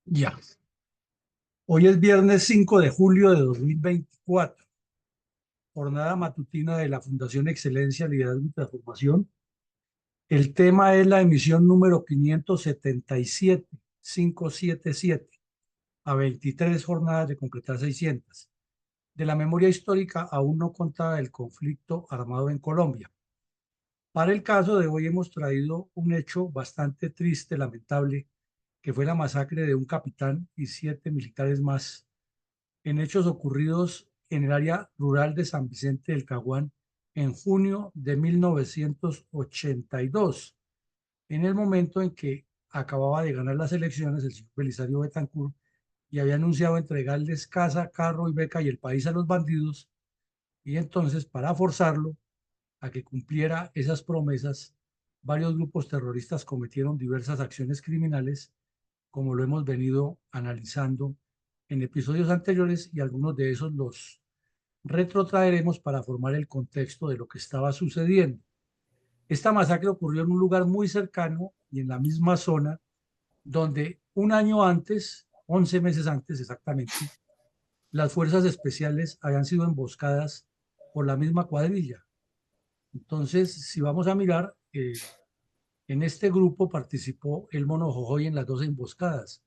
Ya. Hoy es viernes 5 de julio de 2024, jornada matutina de la Fundación Excelencia, Liderazgo y Transformación. El tema es la emisión número 577 a 23 jornadas de completar 600 de la memoria histórica aún no contada del conflicto armado en Colombia. Para el caso de hoy hemos traído un hecho bastante triste, lamentable, que fue la masacre de un capitán y 7 militares más en hechos ocurridos en el área rural de San Vicente del Caguán en junio de 1982, en el momento en que acababa de ganar las elecciones el señor Belisario Betancur y había anunciado entregarles casa, carro y beca y el país a los bandidos, y entonces para forzarlo a que cumpliera esas promesas, varios grupos terroristas cometieron diversas acciones criminales, como lo hemos venido analizando en episodios anteriores, y algunos de esos los retrotraeremos para formar el contexto de lo que estaba sucediendo. Esta masacre ocurrió en un lugar muy cercano y en la misma zona donde un año antes, 11 meses antes exactamente, las fuerzas especiales habían sido emboscadas por la misma cuadrilla. Entonces, si vamos a mirar, en este grupo participó el Mono Jojoy en las dos emboscadas,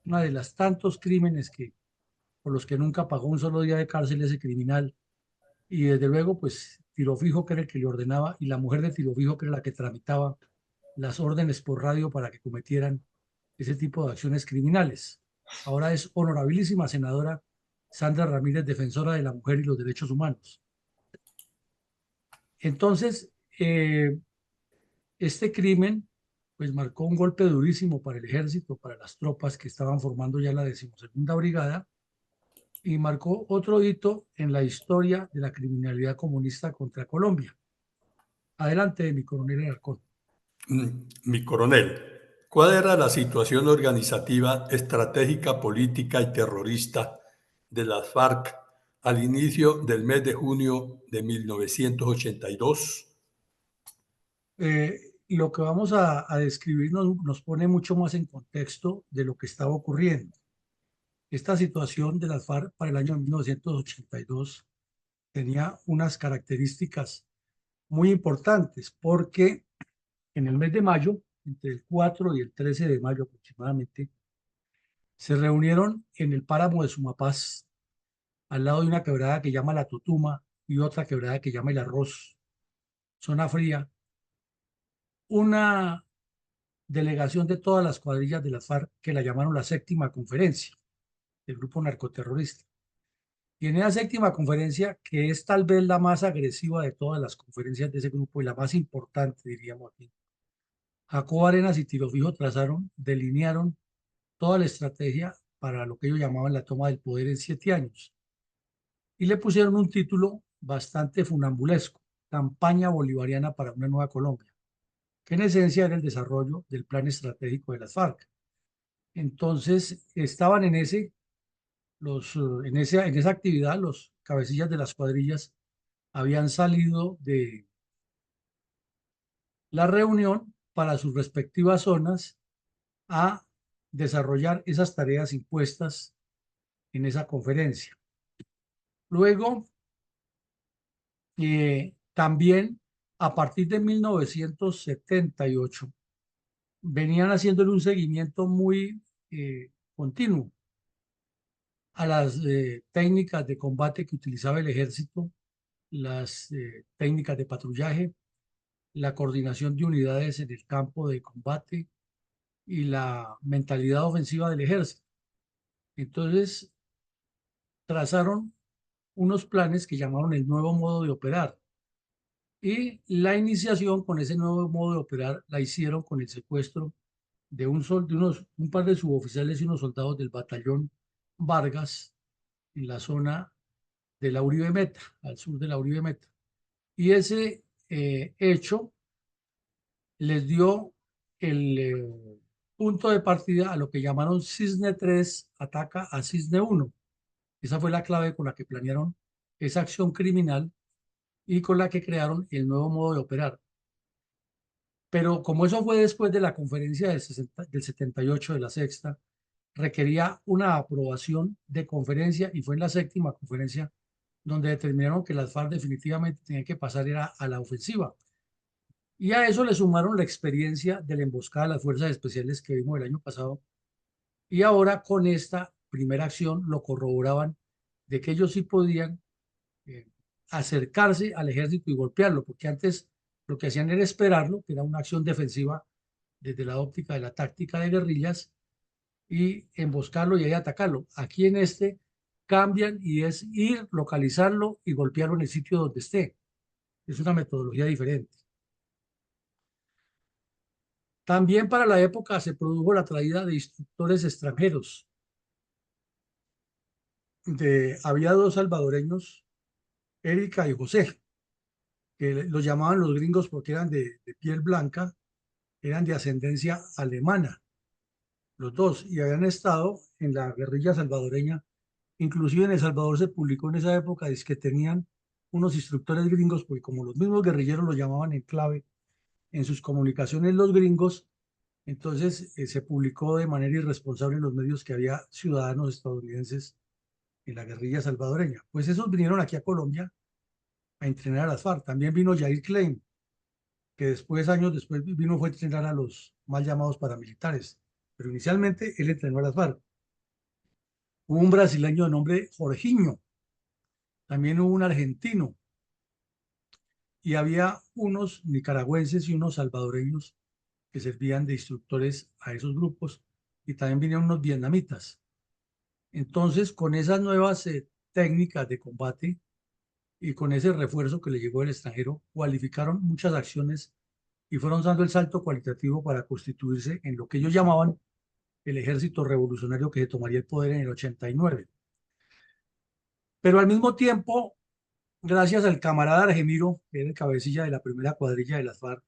una de las tantos crímenes por los que nunca pagó un solo día de cárcel ese criminal. Y desde luego, pues Tiro Fijo, que era el que le ordenaba, y la mujer de Tiro Fijo, que era la que tramitaba las órdenes por radio para que cometieran ese tipo de acciones criminales. Ahora es honorabilísima senadora Sandra Ramírez, defensora de la mujer y los derechos humanos. Entonces, este crimen pues marcó un golpe durísimo para el ejército, para las tropas que estaban formando ya la 12ª Brigada, y marcó otro hito en la historia de la criminalidad comunista contra Colombia. Adelante, mi coronel Alarcón. Mi coronel, ¿cuál era la situación organizativa, estratégica, política y terrorista de las FARC al inicio del mes de junio de 1982? Lo que vamos a describir nos pone mucho más en contexto de lo que estaba ocurriendo. Esta situación de las FARC para el año 1982 tenía unas características muy importantes porque en el mes de mayo, entre el 4 y el 13 de mayo aproximadamente, se reunieron en el páramo de Sumapaz, al lado de una quebrada que llama La Totuma y otra quebrada que llama El Arroz, zona fría, una delegación de todas las cuadrillas de las FARC que la llamaron la séptima conferencia del grupo narcoterrorista. Y en esa séptima conferencia, que es tal vez la más agresiva de todas las conferencias de ese grupo y la más importante, diríamos aquí, Jacobo Arenas y Tiro Fijo delinearon toda la estrategia para lo que ellos llamaban la toma del poder en 7 años. Y le pusieron un título bastante funambulesco: Campaña Bolivariana para una Nueva Colombia, que en esencia era el desarrollo del plan estratégico de las FARC. Entonces, estaban en esa actividad, los cabecillas de las cuadrillas habían salido de la reunión para sus respectivas zonas a desarrollar esas tareas impuestas en esa conferencia. Luego, también a partir de 1978, venían haciéndole un seguimiento muy continuo a las técnicas de combate que utilizaba el ejército, las técnicas de patrullaje, la coordinación de unidades en el campo de combate y la mentalidad ofensiva del ejército. Entonces, trazaron unos planes que llamaron el nuevo modo de operar. Y la iniciación con ese nuevo modo de operar la hicieron con el secuestro de un par de suboficiales y unos soldados del batallón Vargas en la zona de la Uribe Meta, al sur de la Uribe Meta. Y ese hecho les dio el punto de partida a lo que llamaron Cisne 3 ataca a Cisne 1. Esa fue la clave con la que planearon esa acción criminal y con la que crearon el nuevo modo de operar. Pero como eso fue después de la conferencia del 78 de la sexta, requería una aprobación de conferencia y fue en la séptima conferencia donde determinaron que las FARC definitivamente tenían que pasar era a la ofensiva. Y a eso le sumaron la experiencia de la emboscada de las fuerzas especiales que vimos el año pasado. Y ahora con esta primera acción lo corroboraban de que ellos sí podían eh, acercarse al ejército y golpearlo, porque antes lo que hacían era esperarlo, que era una acción defensiva desde la óptica de la táctica de guerrillas, y emboscarlo y ahí atacarlo. Aquí en este cambian y es ir, localizarlo y golpearlo en el sitio donde esté. Es una metodología diferente. También para la época se produjo la traída de instructores extranjeros. Había dos salvadoreños, Erika y José, que los llamaban los gringos porque eran de piel blanca, eran de ascendencia alemana, los dos, y habían estado en la guerrilla salvadoreña. Inclusive en El Salvador se publicó en esa época, es que tenían unos instructores gringos, porque como los mismos guerrilleros los llamaban en clave en sus comunicaciones los gringos, entonces se publicó de manera irresponsable en los medios que había ciudadanos estadounidenses en la guerrilla salvadoreña. Pues esos vinieron aquí a Colombia a entrenar a las FARC. También vino Jair Klein, que después, años después, vino fue a entrenar a los mal llamados paramilitares. Pero inicialmente él entrenó a las FARC. Hubo un brasileño de nombre Jorginho, también hubo un argentino, y había unos nicaragüenses y unos salvadoreños que servían de instructores a esos grupos, y también vinieron unos vietnamitas. Entonces, con esas nuevas técnicas de combate y con ese refuerzo que le llegó del extranjero, cualificaron muchas acciones y fueron dando el salto cualitativo para constituirse en lo que ellos llamaban el ejército revolucionario que se tomaría el poder en el 89. Pero al mismo tiempo, gracias al camarada Argemiro, que era el cabecilla de la primera cuadrilla de las FARC,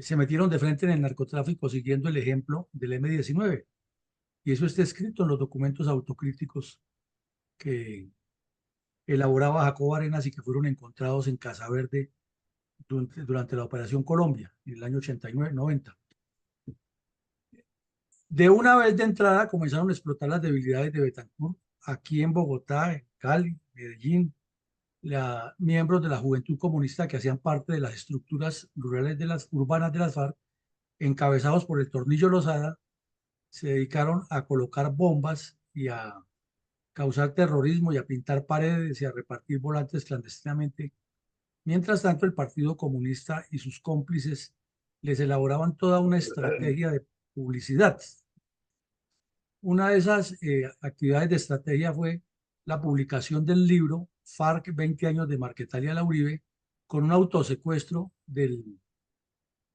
se metieron de frente en el narcotráfico siguiendo el ejemplo del M-19. Y eso está escrito en los documentos autocríticos que elaboraba Jacobo Arenas y que fueron encontrados en Casa Verde durante la Operación Colombia, en el año 89-90. De una vez de entrada comenzaron a explotar las debilidades de Betancur aquí en Bogotá, en Cali, Medellín, miembros de la Juventud Comunista que hacían parte de las estructuras rurales urbanas de las FARC, encabezados por el Tornillo Lozada, se dedicaron a colocar bombas y a causar terrorismo y a pintar paredes y a repartir volantes clandestinamente. Mientras tanto, el Partido Comunista y sus cómplices les elaboraban toda una estrategia de publicidad. Una de esas actividades de estrategia fue la publicación del libro FARC 20 años de Marquetalia Lauribe, con un autosecuestro del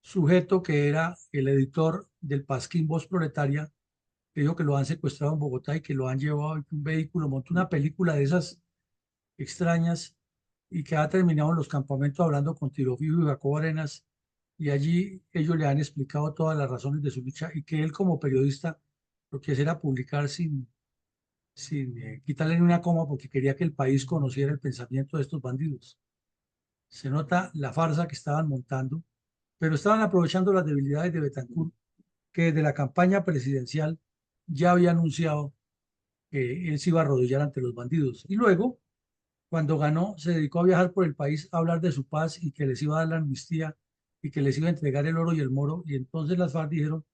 sujeto que era el editor del Pasquín Voz Proletaria, que dijo que lo han secuestrado en Bogotá y que lo han llevado en un vehículo, montó una película de esas extrañas y que ha terminado en los campamentos hablando con Tiro Fijo y Jacobo Arenas, y allí ellos le han explicado todas las razones de su lucha y que él como periodista lo que hacía era publicar sin quitarle ni una coma porque quería que el país conociera el pensamiento de estos bandidos. Se nota la farsa que estaban montando, pero estaban aprovechando las debilidades de Betancur, que desde la campaña presidencial ya había anunciado que él se iba a arrodillar ante los bandidos. Y luego, cuando ganó, se dedicó a viajar por el país a hablar de su paz y que les iba a dar la amnistía y que les iba a entregar el oro y el moro. Y entonces las FARC dijeron,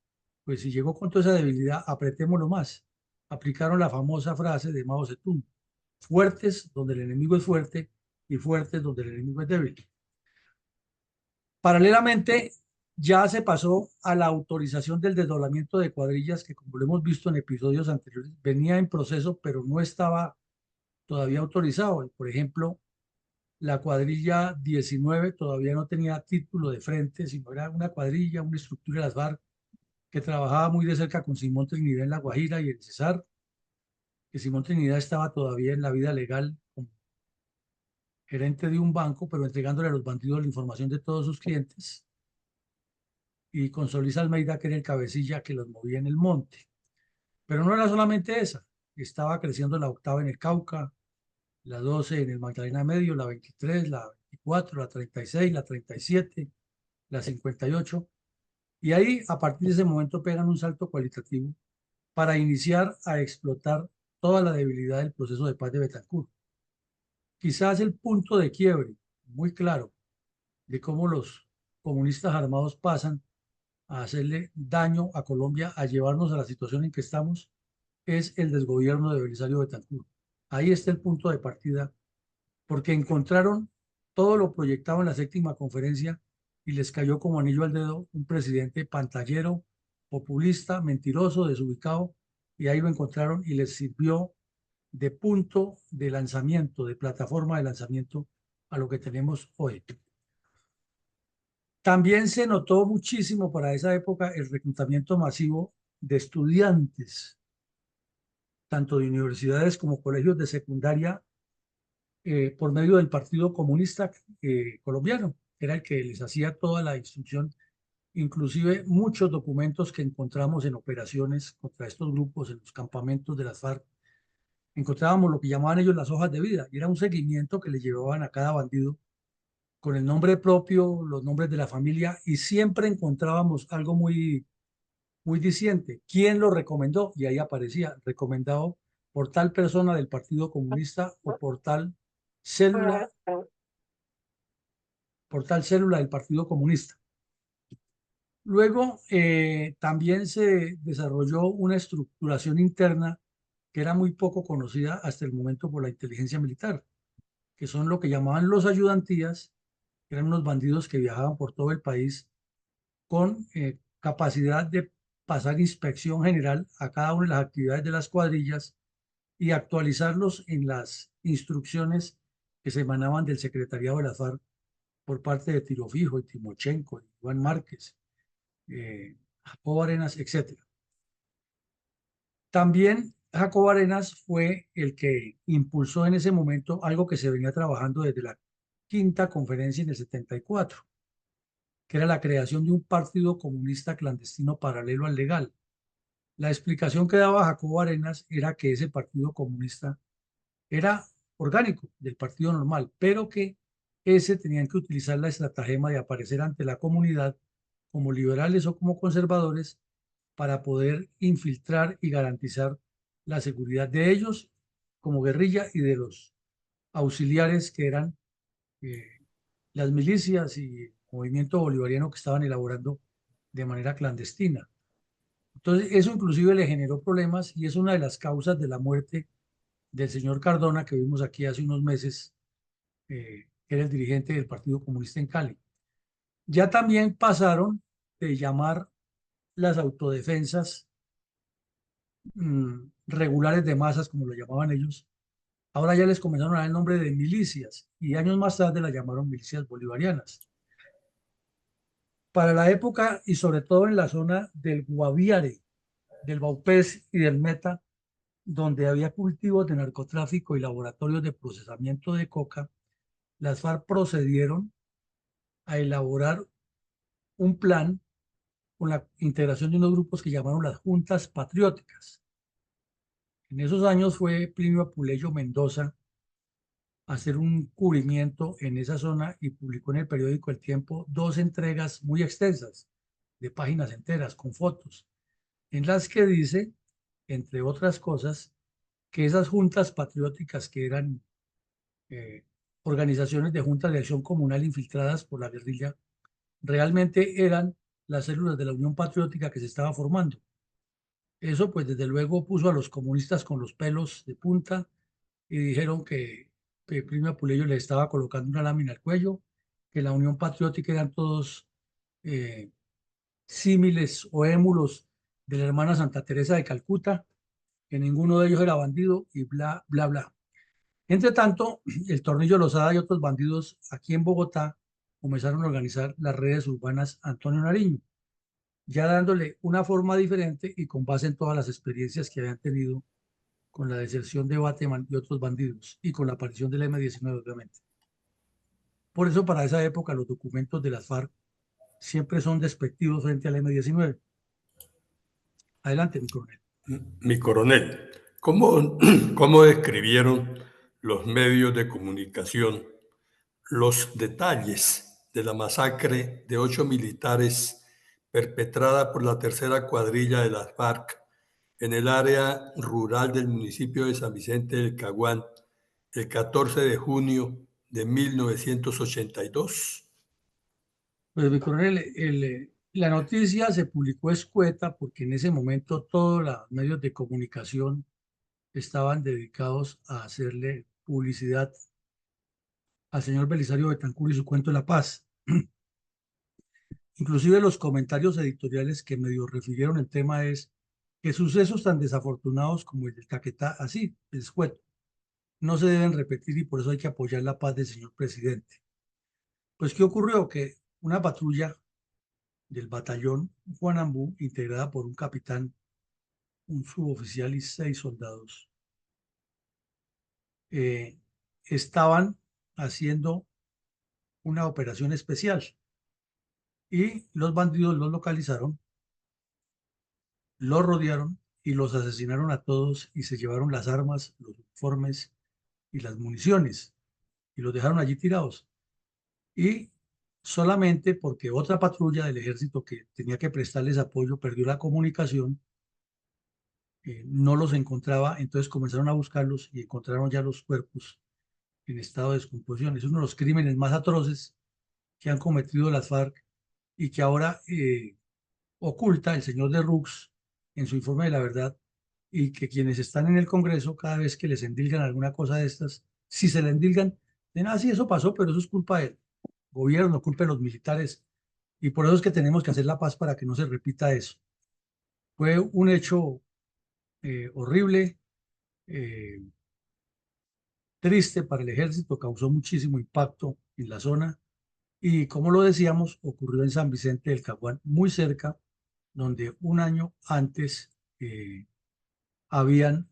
pues si llegó con toda esa debilidad, apretémoslo más. Aplicaron la famosa frase de Mao Zedong, fuertes donde el enemigo es fuerte y fuertes donde el enemigo es débil. Paralelamente, ya se pasó a la autorización del desdoblamiento de cuadrillas que, como lo hemos visto en episodios anteriores, venía en proceso, pero no estaba todavía autorizado. Por ejemplo, la cuadrilla 19 todavía no tenía título de frente, sino era una cuadrilla, una estructura de las FARC que trabajaba muy de cerca con Simón Trinidad en La Guajira y el Cesar, que Simón Trinidad estaba todavía en la vida legal como gerente de un banco, pero entregándole a los bandidos la información de todos sus clientes, y con Solís Almeida, que era el cabecilla que los movía en el monte. Pero no era solamente esa, estaba creciendo la octava en el Cauca, la 12 en el Magdalena Medio, la 23, la 24, la 36, la 37, la 58. Y ahí, a partir de ese momento, pegan un salto cualitativo para iniciar a explotar toda la debilidad del proceso de paz de Betancourt. Quizás el punto de quiebre muy claro de cómo los comunistas armados pasan a hacerle daño a Colombia, a llevarnos a la situación en que estamos, es el desgobierno de Belisario Betancur. Ahí está el punto de partida, porque encontraron todo lo proyectado en la séptima conferencia y les cayó como anillo al dedo un presidente pantallero, populista, mentiroso, desubicado, y ahí lo encontraron y les sirvió de punto de lanzamiento, de plataforma de lanzamiento a lo que tenemos hoy. También se notó muchísimo para esa época el reclutamiento masivo de estudiantes, tanto de universidades como colegios de secundaria, por medio del Partido Comunista Colombiano, que era el que les hacía toda la instrucción, inclusive muchos documentos que encontramos en operaciones contra estos grupos, en los campamentos de las FARC. Encontrábamos lo que llamaban ellos las hojas de vida, y era un seguimiento que le llevaban a cada bandido con el nombre propio, los nombres de la familia, y siempre encontrábamos algo muy diciente. ¿Quién lo recomendó? Y ahí aparecía, recomendado por tal persona del Partido Comunista o célula, por tal célula del Partido Comunista. Luego también se desarrolló una estructuración interna que era muy poco conocida hasta el momento por la inteligencia militar, que son lo que llamaban los ayudantías, que eran unos bandidos que viajaban por todo el país con capacidad de pasar inspección general a cada una de las actividades de las cuadrillas y actualizarlos en las instrucciones que se emanaban del secretariado de la FARC por parte de Tiro Fijo y Timochenko, Iván Márquez, Jacobo Arenas, etc. También Jacobo Arenas fue el que impulsó en ese momento algo que se venía trabajando desde la quinta conferencia en el 74, que era la creación de un partido comunista clandestino paralelo al legal. La explicación que daba Jacobo Arenas era que ese partido comunista era orgánico del partido normal, pero que ese tenían que utilizar la estratagema de aparecer ante la comunidad como liberales o como conservadores para poder infiltrar y garantizar la seguridad de ellos como guerrilla y de los auxiliares que eran eh, las milicias y el movimiento bolivariano que estaban elaborando de manera clandestina. Entonces, eso inclusive le generó problemas y es una de las causas de la muerte del señor Cardona que vimos aquí hace unos meses, que era el dirigente del Partido Comunista en Cali. Ya también pasaron de llamar las autodefensas regulares de masas, como lo llamaban ellos, ahora ya les comenzaron a dar el nombre de milicias y años más tarde las llamaron milicias bolivarianas. Para la época y sobre todo en la zona del Guaviare, del Baupés y del Meta, donde había cultivos de narcotráfico y laboratorios de procesamiento de coca, las FARC procedieron a elaborar un plan con la integración de unos grupos que llamaron las Juntas Patrióticas. En esos años fue Plinio Apuleyo Mendoza a hacer un cubrimiento en esa zona y publicó en el periódico El Tiempo dos entregas muy extensas, de páginas enteras, con fotos, en las que dice, entre otras cosas, que esas juntas patrióticas que eran eh, organizaciones de juntas de acción comunal infiltradas por la guerrilla, realmente eran las células de la Unión Patriótica que se estaba formando. Eso, pues, desde luego puso a los comunistas con los pelos de punta y dijeron que Plinio Apuleyo le estaba colocando una lámina al cuello, que la Unión Patriótica eran todos eh, símiles o émulos de la hermana Santa Teresa de Calcuta, que ninguno de ellos era bandido y bla, bla, bla. Entre tanto, el Tornillo Lozada y otros bandidos aquí en Bogotá comenzaron a organizar las redes urbanas Antonio Nariño, ya dándole una forma diferente y con base en todas las experiencias que habían tenido con la deserción de Bateman y otros bandidos y con la aparición del M-19, obviamente. Por eso, para esa época, los documentos de las FARC siempre son despectivos frente al M-19. Adelante, mi coronel. Mi coronel, ¿cómo describieron los medios de comunicación los detalles de la masacre de 8 militares perpetrada por la tercera cuadrilla de las FARC en el área rural del municipio de San Vicente del Caguán el 14 de junio de 1982? Pues, mi coronel, la noticia se publicó escueta porque en ese momento todos los medios de comunicación estaban dedicados a hacerle publicidad al señor Belisario Betancur y su cuento de la paz. Inclusive los comentarios editoriales que medio refirieron el tema es que sucesos tan desafortunados como el del Caquetá, así, escueto, no se deben repetir y por eso hay que apoyar la paz del señor presidente. Pues, ¿qué ocurrió? Que una patrulla del batallón Juan Ambú, integrada por un capitán, un suboficial y 6 soldados, eh, estaban haciendo una operación especial y los bandidos los localizaron, los rodearon y los asesinaron a todos y se llevaron las armas, los uniformes y las municiones y los dejaron allí tirados. Y solamente porque otra patrulla del ejército que tenía que prestarles apoyo perdió la comunicación, no los encontraba, entonces comenzaron a buscarlos y encontraron ya los cuerpos en estado de descomposición. Es uno de los crímenes más atroces que han cometido las FARC y que ahora oculta el señor de Rux en su informe de la verdad, y que quienes están en el Congreso, cada vez que les endilgan alguna cosa de estas, si se le endilgan, dicen, ah, sí, eso pasó, pero eso es culpa del gobierno, culpa de los militares, y por eso es que tenemos que hacer la paz para que no se repita eso. Fue un hecho horrible, eh, triste para el ejército, causó muchísimo impacto en la zona y, como lo decíamos, ocurrió en San Vicente del Caguán, muy cerca, donde un año antes habían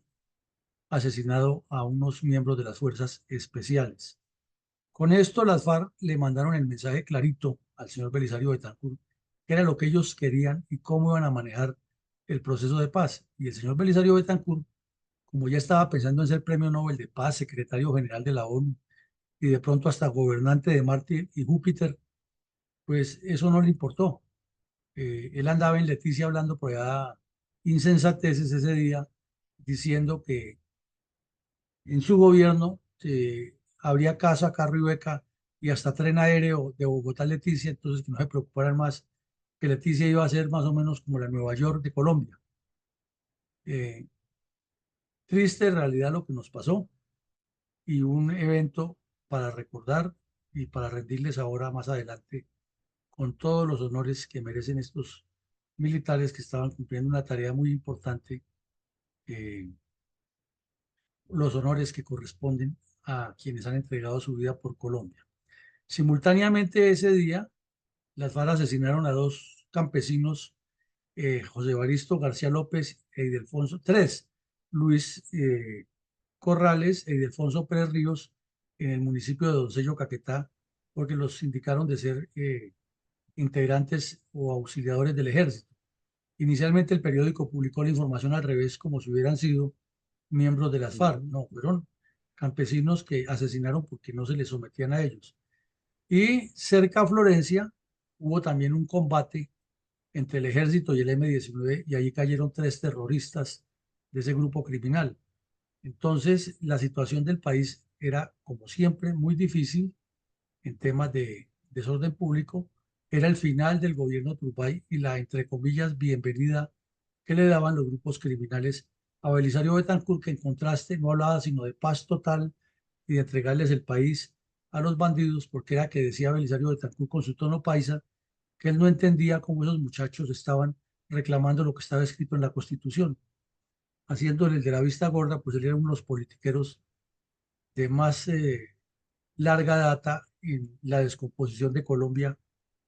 asesinado a unos miembros de las fuerzas especiales. Con esto las FARC le mandaron el mensaje clarito al señor Belisario Betancur, que era lo que ellos querían y cómo iban a manejar el proceso de paz. Y el señor Belisario Betancur, como ya estaba pensando en ser Premio Nobel de Paz, secretario general de la ONU y de pronto hasta gobernante de Marte y Júpiter, pues eso no le importó. Él andaba en Leticia hablando por allá insensateces ese día, diciendo que en su gobierno habría casa, carro y beca y hasta tren aéreo de Bogotá a Leticia, entonces que no se preocuparan más, que Leticia iba a ser más o menos como la Nueva York de Colombia. Eh, Triste en realidad lo que nos pasó y un evento para recordar y para rendirles ahora más adelante con todos los honores que merecen estos militares que estaban cumpliendo una tarea muy importante, eh, los honores que corresponden a quienes han entregado su vida por Colombia. Simultáneamente ese día, las FARC asesinaron a 2 campesinos, José Evaristo García López e Ildefonso, tres, Luis Corrales e Ildefonso Pérez Ríos, en el municipio de Doncello, Caquetá, porque los indicaron de ser integrantes o auxiliadores del ejército. Inicialmente el periódico publicó la información al revés, como si hubieran sido miembros de las FARC. No, fueron campesinos que asesinaron porque no se les sometían a ellos. Y cerca a Florencia hubo también un combate entre el ejército y el M-19 y allí cayeron 3 terroristas de ese grupo criminal. Entonces, la situación del país era, como siempre, muy difícil en temas de desorden público. Era el final del gobierno Turbay y la, entre comillas, bienvenida que le daban los grupos criminales a Belisario Betancur, que en contraste no hablaba sino de paz total y de entregarles el país a los bandidos, porque era que decía Belisario Betancur con su tono paisa, que él no entendía cómo esos muchachos estaban reclamando lo que estaba escrito en la Constitución, haciéndole el de la vista gorda, pues él era uno de los politiqueros de más larga data en la descomposición de Colombia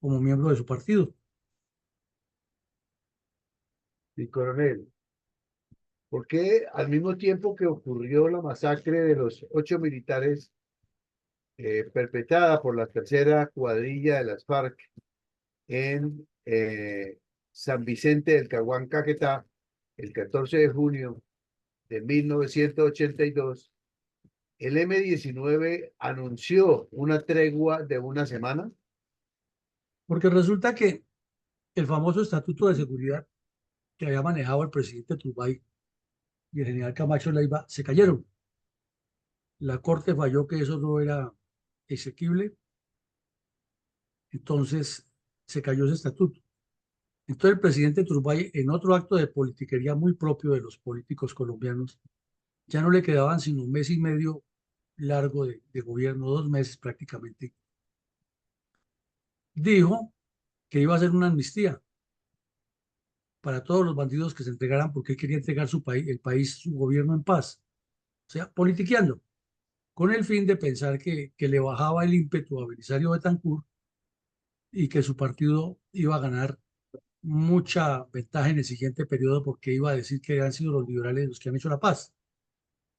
como miembro de su partido. Y coronel, ¿por qué al mismo tiempo que ocurrió la masacre de los 8 militares perpetrada por la tercera cuadrilla de las FARC en San Vicente del Caguán, Caquetá, el 14 de junio de 1982, el M-19 anunció una tregua de una semana? Porque resulta que el famoso Estatuto de Seguridad que había manejado el presidente Turbay y el general Camacho Leiva se cayeron. La Corte falló que eso no era exequible, entonces se cayó ese estatuto. Entonces el presidente Turbay, en otro acto de politiquería muy propio de los políticos colombianos, ya no le quedaban sino un mes y medio largo de gobierno, 2 meses prácticamente, dijo que iba a hacer una amnistía para todos los bandidos que se entregaran porque él quería entregar su país, el país, su gobierno en paz. O sea, politiqueando, con el fin de pensar que le bajaba el ímpetu a Belisario Betancur y que su partido iba a ganar mucha ventaja en el siguiente periodo porque iba a decir que han sido los liberales los que han hecho la paz.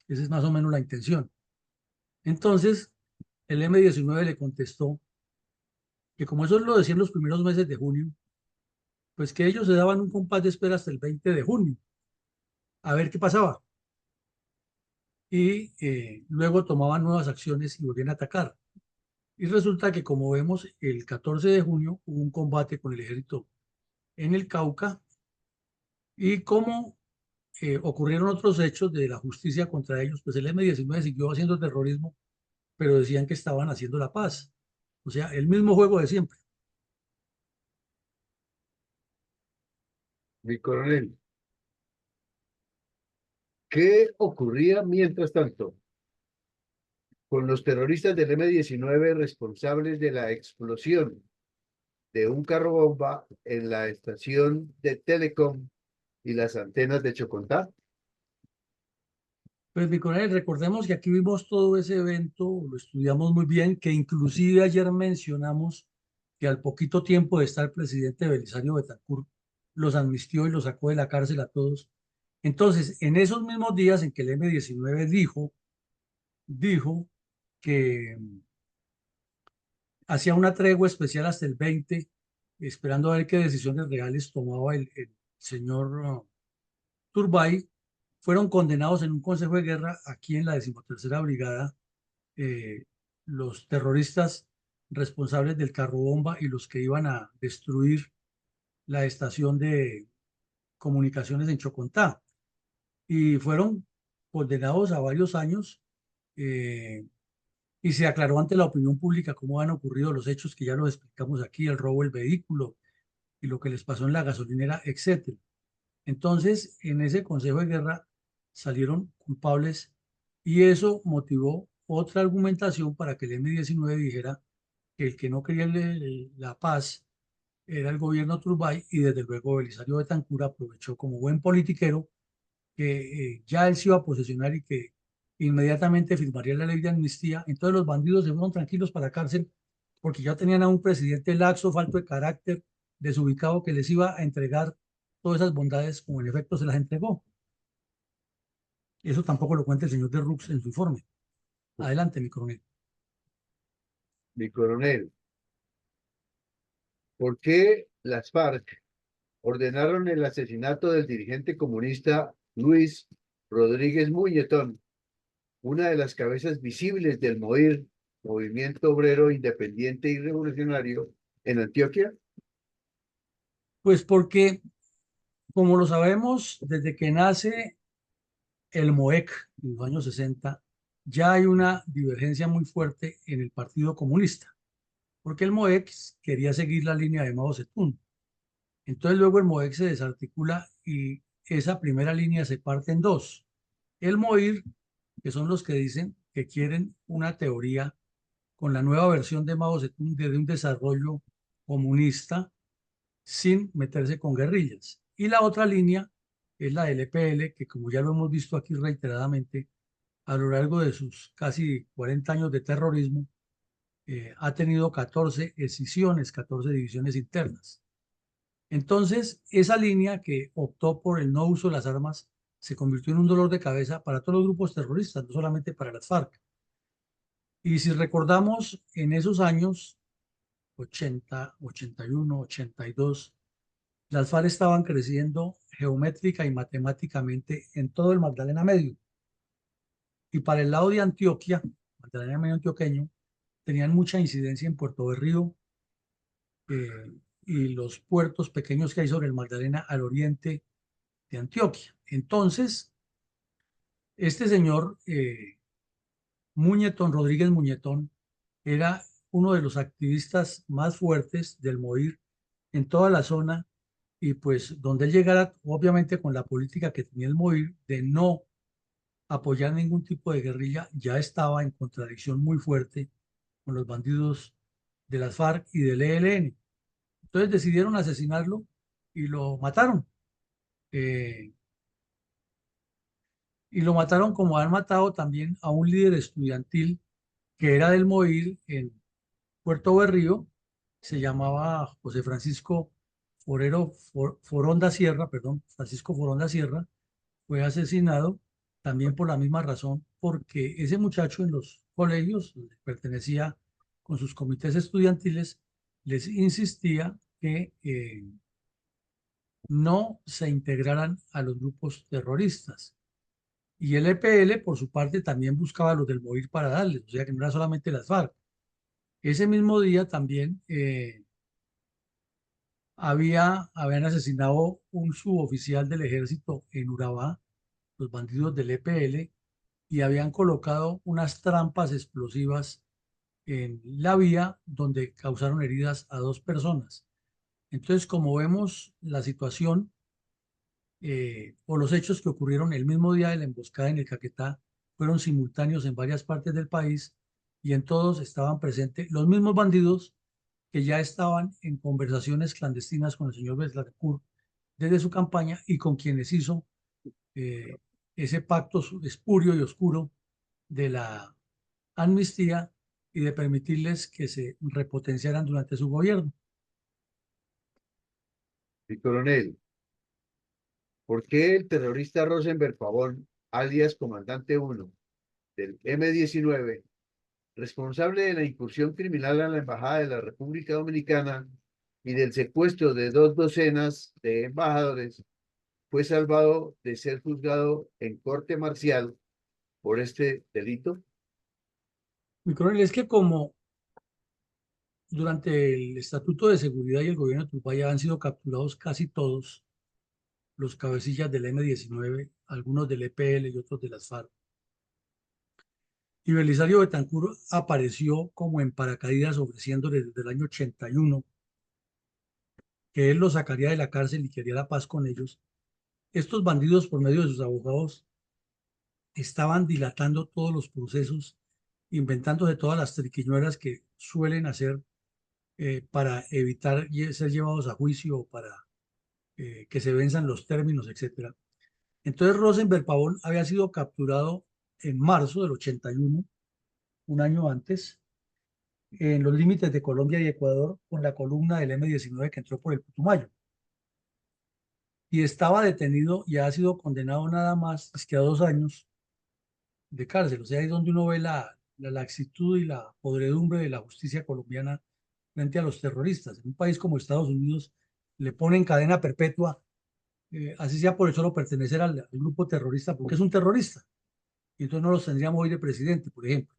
Esa es más o menos la intención. Entonces, el M-19 le contestó que como eso lo decían los primeros meses de junio, pues que ellos se daban un compás de espera hasta el 20 de junio, a ver qué pasaba. Y luego tomaban nuevas acciones y volvían a atacar. Y resulta que, como vemos, el 14 de junio hubo un combate con el ejército en el Cauca y como ocurrieron otros hechos de la justicia contra ellos, pues el M-19 siguió haciendo terrorismo, pero decían que estaban haciendo la paz. O sea, el mismo juego de siempre. Mi coronel, ¿qué ocurría mientras tanto con los terroristas del M-19 responsables de la explosión de un carro bomba en la estación de Telecom y las antenas de Chocontá? Pues mi coronel, recordemos que aquí vimos todo ese evento, lo estudiamos muy bien, que inclusive ayer mencionamos que al poquito tiempo de estar presidente Belisario Betancur los amnistió y los sacó de la cárcel a todos. Entonces, en esos mismos días en que el M-19 dijo que hacía una tregua especial hasta el 20, esperando a ver qué decisiones reales tomaba el señor Turbay, fueron condenados en un consejo de guerra aquí en la 13ª Brigada, eh, los terroristas responsables del carro bomba y los que iban a destruir la estación de comunicaciones en Chocontá. Y fueron condenados a varios años eh, y se aclaró ante la opinión pública cómo han ocurrido los hechos que ya los explicamos aquí, el robo del vehículo y lo que les pasó en la gasolinera, etcétera. Entonces, en ese consejo de guerra salieron culpables y eso motivó otra argumentación para que el M-19 dijera que el que no quería la paz era el gobierno Turbay y desde luego Belisario Betancur aprovechó como buen politiquero que ya él se iba a posesionar y que inmediatamente firmaría la ley de amnistía. Entonces los bandidos se fueron tranquilos para la cárcel porque ya tenían a un presidente laxo, falto de carácter, desubicado, que les iba a entregar todas esas bondades como en efecto se las entregó. Eso tampoco lo cuenta el señor de Rux en su informe. Adelante, mi coronel. Mi coronel, ¿por qué las FARC ordenaron el asesinato del dirigente comunista Luis Rodríguez Muñetón, una de las cabezas visibles del MOIR, Movimiento Obrero Independiente y Revolucionario, en Antioquia? Pues porque, como lo sabemos, desde que nace el MOEC en los años 60, ya hay una divergencia muy fuerte en el Partido Comunista, porque el MOEC quería seguir la línea de Mao Zedong. Entonces luego el MOEC se desarticula y esa primera línea se parte en dos. El MOIR, que son los que dicen que quieren una teoría con la nueva versión de Mao Zedong de un desarrollo comunista sin meterse con guerrillas. Y la otra línea es la del EPL, que como ya lo hemos visto aquí reiteradamente, a lo largo de sus casi 40 años de terrorismo, ha tenido 14 escisiones, 14 divisiones internas. Entonces, esa línea que optó por el no uso de las armas se convirtió en un dolor de cabeza para todos los grupos terroristas, no solamente para las FARC. Y si recordamos, en esos años 80, 81, 82, las FARC estaban creciendo geométrica y matemáticamente en todo el Magdalena Medio. Y para el lado de Antioquia, Magdalena Medio antioqueño, tenían mucha incidencia en Puerto Berrío y los puertos pequeños que hay sobre el Magdalena al oriente de Antioquia. Entonces, Este señor Muñetón, Rodríguez Muñetón, era uno de los activistas más fuertes del MOIR en toda la zona y pues donde él llegara, obviamente con la política que tenía el MOIR de no apoyar ningún tipo de guerrilla, ya estaba en contradicción muy fuerte con los bandidos de las FARC y del ELN. Entonces decidieron asesinarlo y lo mataron. Eh, y lo mataron como han matado también a un líder estudiantil que era del MOIR en Puerto Berrío, se llamaba José Francisco Foronda Sierra, perdón, Francisco Foronda Sierra, fue asesinado también por la misma razón, porque ese muchacho en los colegios, donde pertenecía con sus comités estudiantiles, les insistía que no se integraran a los grupos terroristas. Y el EPL, por su parte, también buscaba a los del MOVIR para darles, o sea que no era solamente las FARC. Ese mismo día también habían asesinado un suboficial del ejército en Urabá, los bandidos del EPL, y habían colocado unas trampas explosivas en la vía donde causaron heridas a 2 personas. Entonces, como vemos, la situación o los hechos que ocurrieron el mismo día de la emboscada en el Caquetá fueron simultáneos en varias partes del país y en todos estaban presentes los mismos bandidos que ya estaban en conversaciones clandestinas con el señor Betancourt desde su campaña y con quienes hizo eh, ese pacto espurio y oscuro de la amnistía y de permitirles que se repotenciaran durante su gobierno. Mi coronel, ¿por qué el terrorista Rosenberg Pavón, alias Comandante 1 del M-19, responsable de la incursión criminal a la Embajada de la República Dominicana y del secuestro de 2 docenas de embajadores, fue salvado de ser juzgado en corte marcial por este delito? Mi coronel, es que como durante el Estatuto de Seguridad y el gobierno de Tupaya han sido capturados casi todos los cabecillas del M-19, algunos del EPL y otros de las FARC, y Belisario Betancur apareció como en paracaídas ofreciéndole desde el año 81 que él los sacaría de la cárcel y que haría la paz con ellos. Estos bandidos, por medio de sus abogados, estaban dilatando todos los procesos, inventándose todas las triquiñuelas que suelen hacer para evitar ser llevados a juicio o para que se venzan los términos, etcétera. Entonces Rosenberg Pavón había sido capturado en marzo del 81, un año antes, en los límites de Colombia y Ecuador con la columna del M-19 que entró por el Putumayo. Y estaba detenido y ha sido condenado nada más que a 2 años de cárcel. O sea, ahí es donde uno ve la laxitud y la podredumbre de la justicia colombiana frente a los terroristas. En un país como Estados Unidos le ponen cadena perpetua, así sea por el solo pertenecer al grupo terrorista, porque es un terrorista. Y entonces no los tendríamos hoy de presidente, por ejemplo.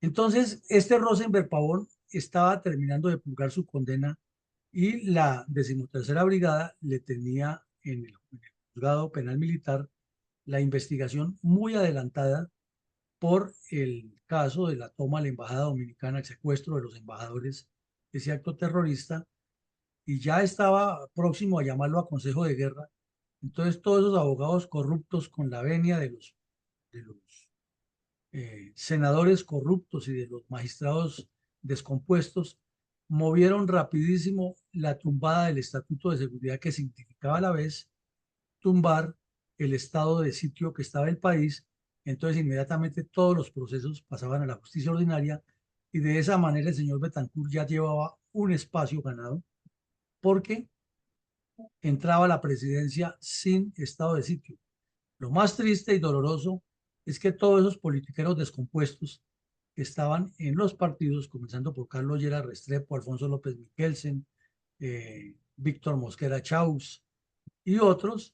Entonces, este Rosenberg Pavón estaba terminando de purgar su condena y la 13ª Brigada le tenía en el juzgado penal militar la investigación muy adelantada por el caso de la toma a la embajada dominicana, el secuestro de los embajadores, ese acto terrorista, y ya estaba próximo a llamarlo a consejo de guerra. Entonces, todos esos abogados corruptos con la venia de los senadores corruptos y de los magistrados descompuestos, movieron rapidísimo la tumbada del Estatuto de Seguridad que significaba a la vez tumbar el estado de sitio que estaba el país. Entonces inmediatamente todos los procesos pasaban a la justicia ordinaria y de esa manera el señor Betancourt ya llevaba un espacio ganado porque entraba a la presidencia sin estado de sitio. Lo más triste y doloroso es que todos esos politiqueros descompuestos que estaban en los partidos, comenzando por Carlos Llera Restrepo, Alfonso López Miquelsen, Víctor Mosquera Chaus y otros,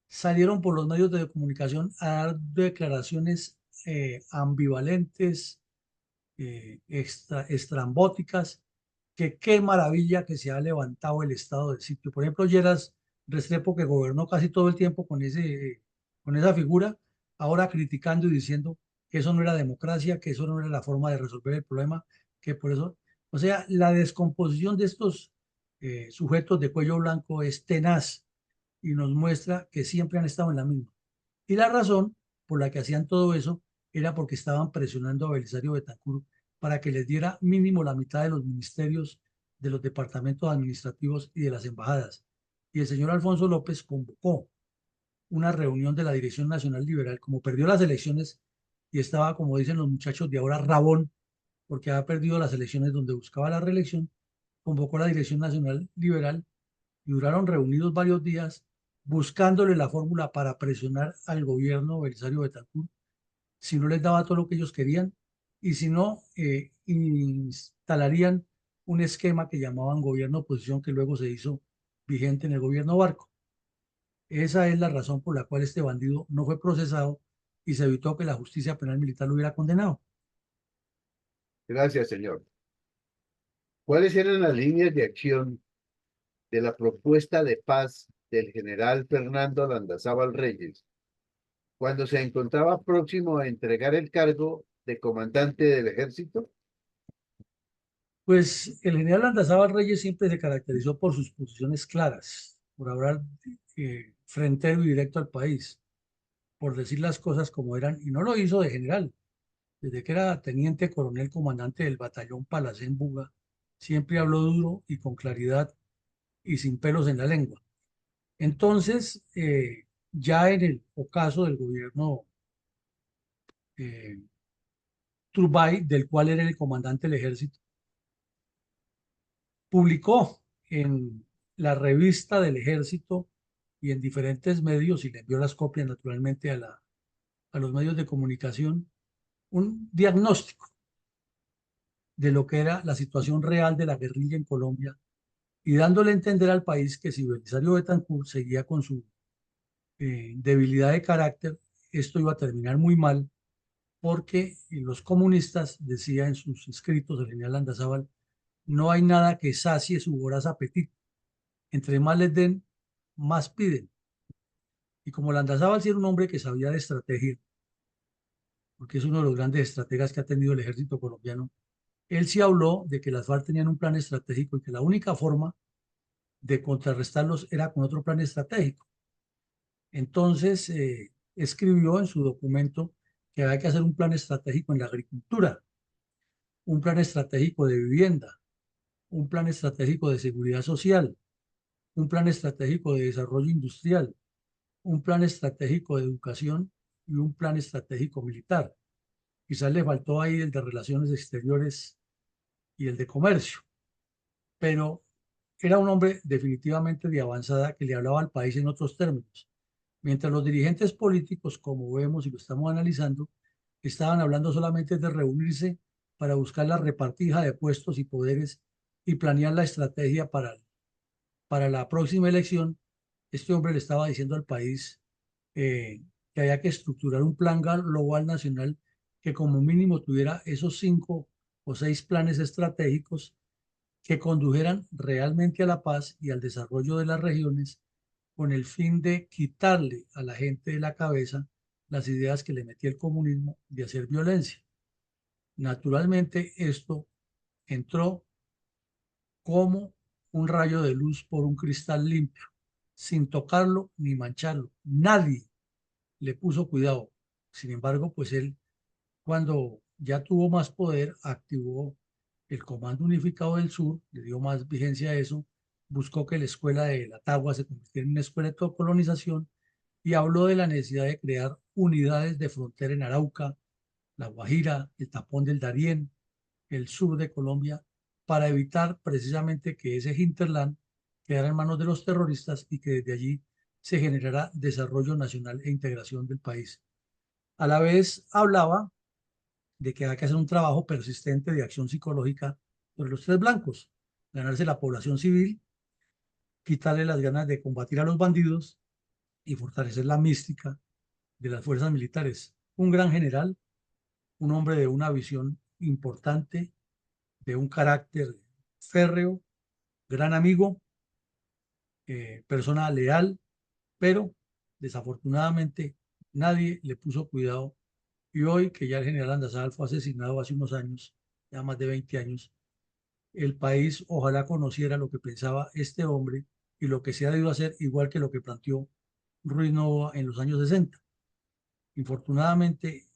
salieron por los medios de comunicación a dar declaraciones ambivalentes, estrambóticas, que qué maravilla que se ha levantado el estado del sitio. Por ejemplo, Lleras Restrepo, que gobernó casi todo el tiempo con esa figura, ahora criticando y diciendo que eso no era democracia, que eso no era la forma de resolver el problema, que por eso, o sea, la descomposición de estos sujetos de cuello blanco es tenaz y nos muestra que siempre han estado en la misma. Y la razón por la que hacían todo eso era porque estaban presionando a Belisario Betancur para que les diera mínimo la mitad de los ministerios, de los departamentos administrativos y de las embajadas. Y el señor Alfonso López convocó una reunión de la Dirección Nacional Liberal, como perdió las elecciones y estaba, como dicen los muchachos de ahora, rabón, porque había perdido las elecciones donde buscaba la reelección, convocó a la Dirección Nacional Liberal y duraron reunidos varios días buscándole la fórmula para presionar al gobierno Belisario Betancur, si no les daba todo lo que ellos querían y si no, instalarían un esquema que llamaban gobierno oposición que luego se hizo vigente en el gobierno Barco. Esa es la razón por la cual este bandido no fue procesado y se evitó que la justicia penal militar lo hubiera condenado. Gracias, señor. ¿Cuáles eran las líneas de acción de la propuesta de paz del general Fernando Landazábal Reyes cuando se encontraba próximo a entregar el cargo de comandante del ejército? Pues el general Landazábal Reyes siempre se caracterizó por sus posiciones claras, por hablar frentero y directo al país, por decir las cosas como eran, y no lo hizo de general. Desde que era teniente coronel comandante del batallón Palacén Buga, siempre habló duro y con claridad y sin pelos en la lengua. Entonces, ya en el ocaso del gobierno eh, Turbay, del cual era el comandante del ejército, publicó en la revista del ejército y en diferentes medios, y le envió las copias naturalmente a los medios de comunicación, un diagnóstico de lo que era la situación real de la guerrilla en Colombia y dándole a entender al país que si Belisario Betancur seguía con su debilidad de carácter, esto iba a terminar muy mal porque los comunistas, decía en sus escritos el general Landazábal, no hay nada que sacie su voraz apetito. Entre más les den, más piden. Y como Landazábal sí era un hombre que sabía de estrategia, porque es uno de los grandes estrategas que ha tenido el ejército colombiano, él sí habló de que las FARC tenían un plan estratégico y que la única forma de contrarrestarlos era con otro plan estratégico. Entonces, escribió en su documento que había que hacer un plan estratégico en la agricultura, un plan estratégico de vivienda, un plan estratégico de seguridad social, un plan estratégico de desarrollo industrial, un plan estratégico de educación y un plan estratégico militar. Quizás le faltó ahí el de relaciones exteriores y el de comercio, pero era un hombre definitivamente de avanzada que le hablaba al país en otros términos. Mientras los dirigentes políticos, como vemos y lo estamos analizando, estaban hablando solamente de reunirse para buscar la repartija de puestos y poderes y planear la estrategia para la próxima elección, este hombre le estaba diciendo al país que había que estructurar un plan global nacional que como mínimo tuviera esos 5 o 6 planes estratégicos que condujeran realmente a la paz y al desarrollo de las regiones con el fin de quitarle a la gente de la cabeza las ideas que le metía el comunismo de hacer violencia. Naturalmente, esto entró como un rayo de luz por un cristal limpio, sin tocarlo ni mancharlo. Nadie le puso cuidado. Sin embargo, pues él, cuando ya tuvo más poder, activó el Comando Unificado del Sur, le dio más vigencia a eso, buscó que la escuela de la Tagua se convirtiera en una escuela de colonización y habló de la necesidad de crear unidades de frontera en Arauca, La Guajira, el Tapón del Darién, el sur de Colombia, para evitar precisamente que ese hinterland quedara en manos de los terroristas y que desde allí se generara desarrollo nacional e integración del país. A la vez hablaba de que hay que hacer un trabajo persistente de acción psicológica sobre los tres blancos, ganarse la población civil, quitarle las ganas de combatir a los bandidos y fortalecer la mística de las fuerzas militares. Un gran general, un hombre de una visión importante, de un carácter férreo, gran amigo, persona leal, pero desafortunadamente nadie le puso cuidado. Y hoy que ya el general Andazábal fue asesinado hace unos años, ya más de 20 años, el país ojalá conociera lo que pensaba este hombre y lo que se ha debido hacer, igual que lo que planteó Ruiz Novoa en los años 60. Infortunadamente,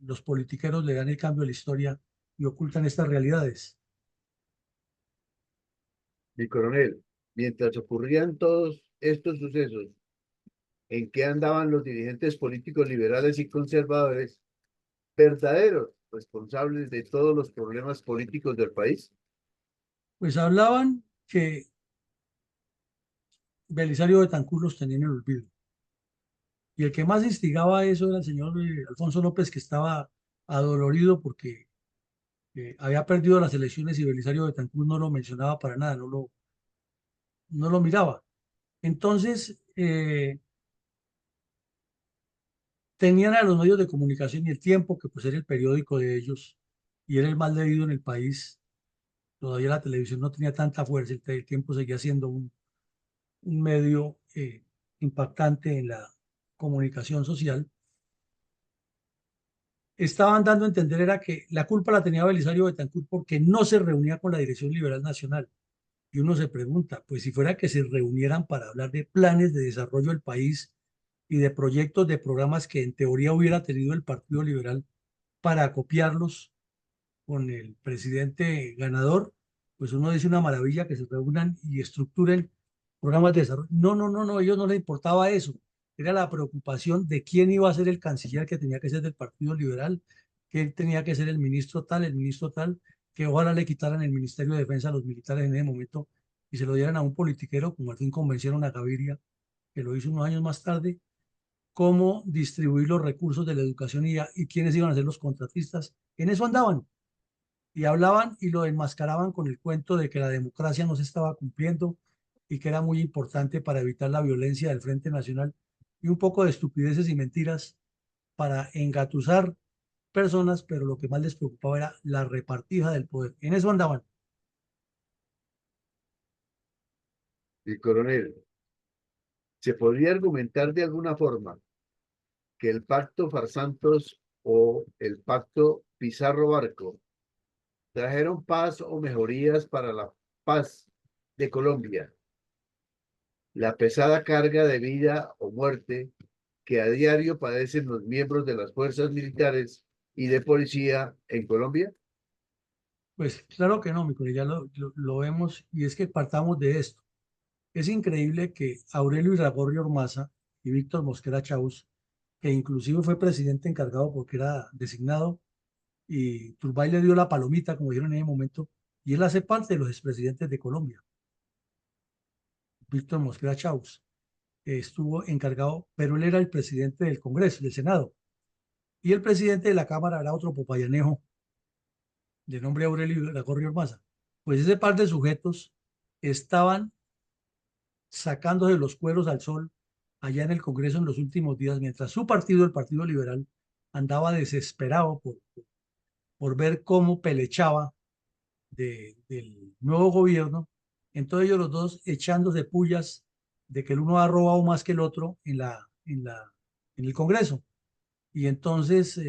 los politiqueros le dan el cambio a la historia y ocultan estas realidades. Mi coronel, mientras ocurrían todos estos sucesos, ¿en qué andaban los dirigentes políticos liberales y conservadores, verdaderos responsables de todos los problemas políticos del país? Pues hablaban que Belisario Betancur los tenía en el olvido. Y el que más instigaba eso era el señor Alfonso López, que estaba adolorido porque había perdido las elecciones y Belisario Betancur no lo mencionaba para nada, no lo miraba. Entonces, tenían a los medios de comunicación y el Tiempo, que pues era el periódico de ellos y era el más leído en el país. Todavía la televisión no tenía tanta fuerza, el Tiempo seguía siendo un medio impactante en la comunicación social. Estaban dando a entender era que la culpa la tenía Belisario Betancur porque no se reunía con la Dirección Liberal Nacional. Y uno se pregunta, pues si fuera que se reunieran para hablar de planes de desarrollo del país y de proyectos, de programas que en teoría hubiera tenido el Partido Liberal para copiarlos con el presidente ganador, pues uno dice una maravilla que se reúnan y estructuren programas de desarrollo. No, a ellos no les importaba eso. Era la preocupación de quién iba a ser el canciller que tenía que ser del Partido Liberal, que tenía que ser el ministro tal, que ojalá le quitaran el Ministerio de Defensa a los militares en ese momento y se lo dieran a un politiquero, como al fin convencieron a Gaviria, que lo hizo unos años más tarde, cómo distribuir los recursos de la educación y quiénes iban a ser los contratistas. En eso andaban y hablaban y lo enmascaraban con el cuento de que la democracia no se estaba cumpliendo y que era muy importante para evitar la violencia del Frente Nacional y un poco de estupideces y mentiras para engatusar personas, pero lo que más les preocupaba era la repartija del poder. En eso andaban. Mi coronel, ¿se podría argumentar de alguna forma que el pacto Farsantos o el pacto Pizarro-Barco trajeron paz o mejorías para la paz de Colombia? La pesada carga de vida o muerte que a diario padecen los miembros de las fuerzas militares y de policía en Colombia. Pues claro que no, mi colega, ya lo vemos y es que partamos de esto. Es increíble que Aurelio Iragorri Ormaza y Víctor Mosquera Chávez, que inclusive fue presidente encargado porque era designado, y Turbay le dio la palomita, como dijeron en ese momento, y él hace parte de los expresidentes de Colombia. Víctor Mosquera Chávez estuvo encargado, pero él era el presidente del Congreso, del Senado, y el presidente de la Cámara era otro popayanejo de nombre Aurelio Iragorri Ormaza. Pues ese par de sujetos estaban sacándose los cueros al sol allá en el Congreso en los últimos días, mientras su partido, el Partido Liberal, andaba desesperado por ver cómo pelechaba del nuevo gobierno. Entonces ellos los dos echándose pullas de que el uno ha robado más que el otro en el Congreso. Y entonces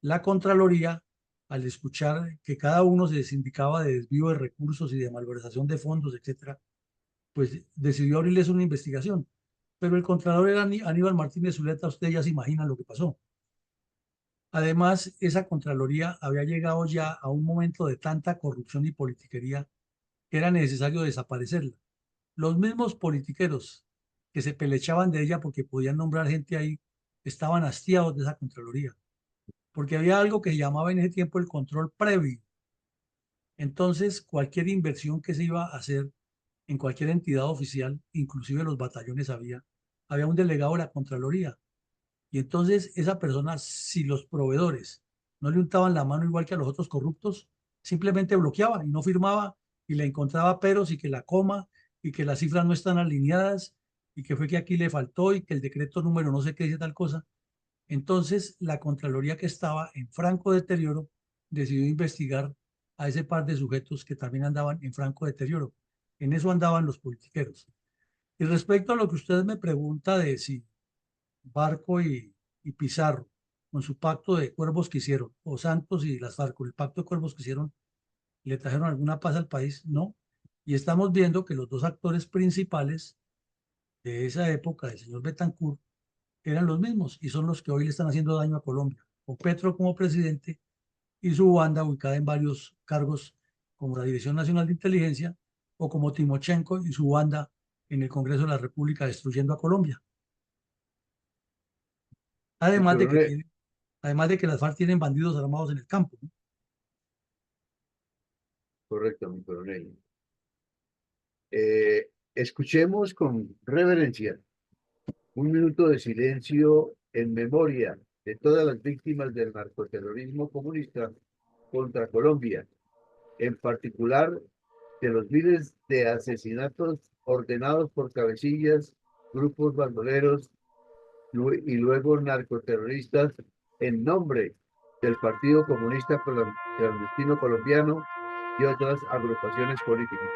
la Contraloría, al escuchar que cada uno se sindicaba de desvío de recursos y de malversación de fondos, etcétera, pues decidió abrirles una investigación. Pero el Contralor era Aníbal Martínez Zuleta, usted ya se imagina lo que pasó. Además, esa Contraloría había llegado ya a un momento de tanta corrupción y politiquería que era necesario desaparecerla. Los mismos politiqueros que se pelechaban de ella porque podían nombrar gente ahí, estaban hastiados de esa Contraloría, porque había algo que se llamaba en ese tiempo el control previo. Entonces, cualquier inversión que se iba a hacer en cualquier entidad oficial, inclusive los batallones había un delegado de la Contraloría. Y entonces esa persona, si los proveedores no le untaban la mano igual que a los otros corruptos, simplemente bloqueaba y no firmaba y le encontraba peros y que la coma y que las cifras no están alineadas y que fue que aquí le faltó y que el decreto número no sé qué dice tal cosa. Entonces la Contraloría, que estaba en franco deterioro, decidió investigar a ese par de sujetos que también andaban en franco deterioro. En eso andaban los politiqueros. Y respecto a lo que usted me pregunta de si Barco y Pizarro, con su pacto de cuervos que hicieron, o Santos y las FARC, con el pacto de cuervos que hicieron, le trajeron alguna paz al país, no. Y estamos viendo que los dos actores principales de esa época, del señor Betancourt, eran los mismos y son los que hoy le están haciendo daño a Colombia, con Petro como presidente y su banda ubicada en varios cargos como la Dirección Nacional de Inteligencia o como Timochenko y su banda en el Congreso de la República destruyendo a Colombia. Mi Además de que coronel, además de que las FARC tienen bandidos armados en el campo, ¿no? correcto, mi coronel. Escuchemos con reverencia un minuto de silencio en memoria de todas las víctimas del narcoterrorismo comunista contra Colombia, en particular de los miles de asesinatos ordenados por cabecillas, grupos bandoleros y luego narcoterroristas en nombre del Partido Comunista Clandestino Colombiano y otras agrupaciones políticas.